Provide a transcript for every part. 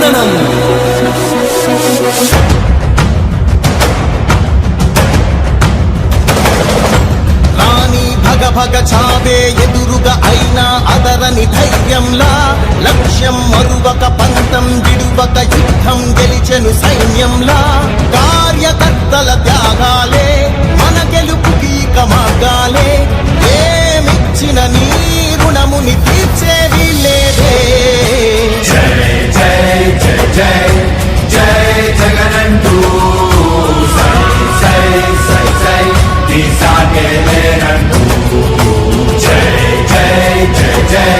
వందనం. రాణి భగ భగ చావే ఎదురుగా అయినా అదరని ధైర్యంలా, లక్ష్యం మరువక పంతం విడువక యుద్ధం గెలిచెను సైన్యంలా. కార్యకర్తల త్యాగాలే మన గెలుపుకి ఇక మార్గాలే, ఏమిచ్చిన నీ రుణముని తీర్చేది లేదే. జై జై జై జై జై జగనంటూ సై సై సై సై తీసాగే లేనంటూ. జై జై జై జై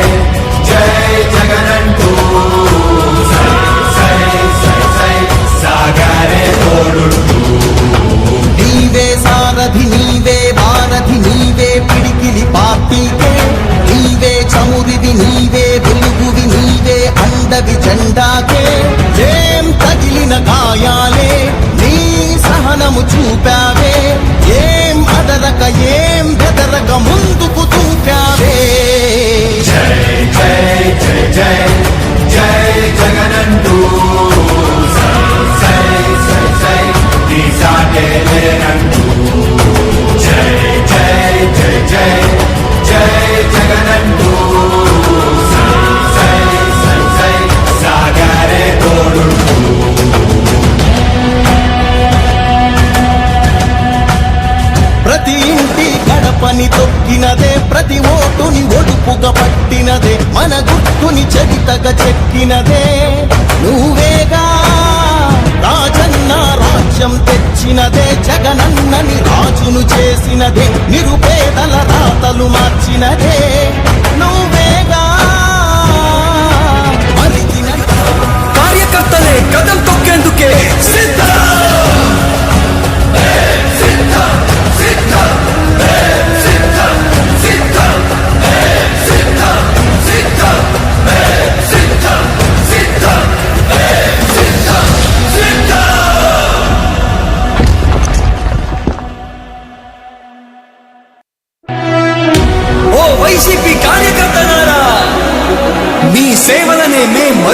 జై జగనంటూ సై సై సై సై సాగరే తోడుంటూ. నీవే సారథి నీవే వారధి నీవే పిడికిలి పార్టీకే, నీవే చమురివి నీవే వెలుగువి నీవే అండవి జెండాకే. ఏం తగిలిన గాయాలే నీ సహనము చూపావే, ఏం అదరక ఏం బెదరక ముందుకు చూపావే. జై జై జై జై జై జగనంటూ సై సై సై సై తీసాగే లేనంటూ. జై జై జై జై జై జగనంటూ సై సై సై సై సాగరే తోడుంటూ. ప్రతి ఇంటి గడపని తొక్కినదే, ప్రతి ఓటుని ఒడుపుగా పట్టినదే, మన గుర్తుని చరితగా చెక్కినదే నువ్వేగా. రాజన్న రాజ్యం తెచ్చినదే, జగనన్నని రాజును చేసినదే, నిరుపేదల రాతలు మార్చినదే.